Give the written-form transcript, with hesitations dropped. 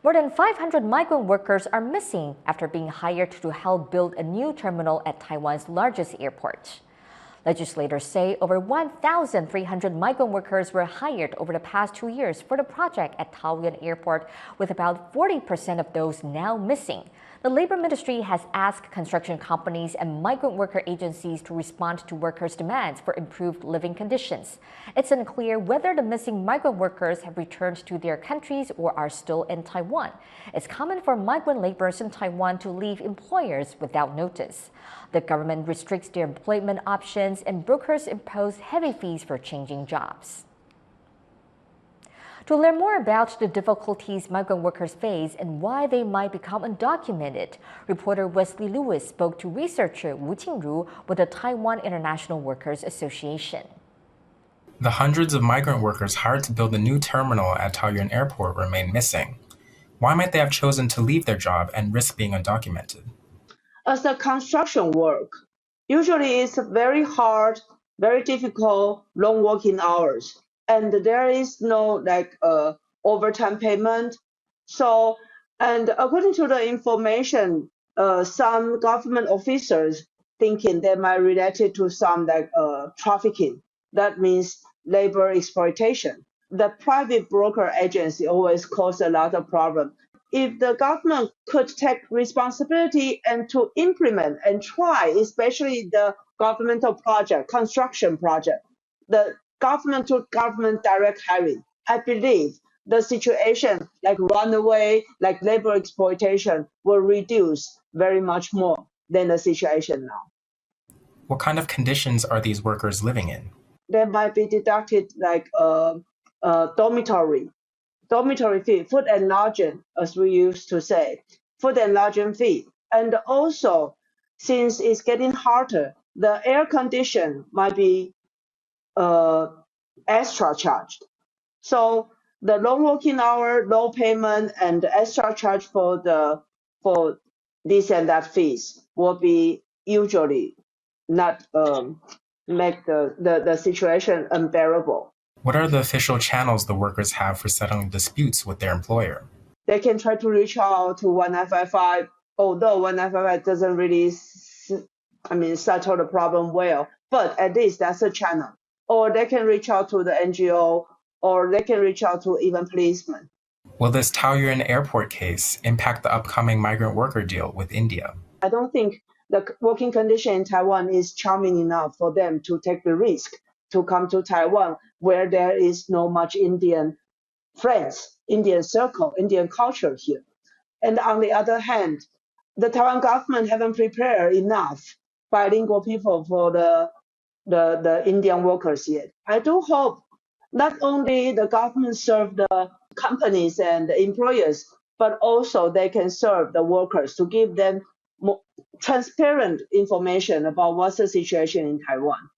More than 500 migrant workers are missing after being hired to help build a new terminal at Taiwan's largest airport. Legislators say over 1,300 migrant workers were hired over the past 2 years for the project at Taoyuan Airport, with about 40% of those now missing. The Labor Ministry has asked construction companies and migrant worker agencies to respond to workers' demands for improved living conditions. It's unclear whether the missing migrant workers have returned to their countries or are still in Taiwan. It's common for migrant laborers in Taiwan to leave employers without notice. The government restricts their employment options and brokers impose heavy fees for changing jobs. To learn more about the difficulties migrant workers face and why they might become undocumented, reporter Wesley Lewis spoke to researcher Wu Jing-ru with the Taiwan International Workers Association. The hundreds of migrant workers hired to build a new terminal at Taoyuan Airport remain missing. Why might they have chosen to leave their job and risk being undocumented? As the construction work, usually it's very hard, very difficult, long working hours. And there is no overtime payment. So, and according to the information, some government officers thinking they might relate it to some trafficking. That means labor exploitation. The private broker agency always cause a lot of problem. If the government could take responsibility and to implement and try, especially the governmental project, construction project, the government to government direct hiring, I believe the situation like runaway, like labor exploitation will reduce very much more than the situation now. What kind of conditions are these workers living in? There might be deducted like dormitory fee, food and lodging, as we used to say, food and lodging fee. And also, since it's getting hotter, the air condition might be extra charged. So the long working hour, low payment, and extra charge for this and that fees will be usually not make the situation unbearable. What are the official channels the workers have for settling disputes with their employer? They can try to reach out to 1955, although 1955 doesn't really settle the problem well, but at least that's a channel. Or they can reach out to the NGO, or they can reach out to even policemen. Will this Taoyuan Airport case impact the upcoming migrant worker deal with India? I don't think the working condition in Taiwan is charming enough for them to take the risk to come to Taiwan, where there is no much Indian friends, Indian circle, Indian culture here. And on the other hand, the Taiwan government haven't prepared enough bilingual people for the Indian workers yet. I do hope not only the government serve the companies and the employers, but also they can serve the workers to give them more transparent information about what's the situation in Taiwan.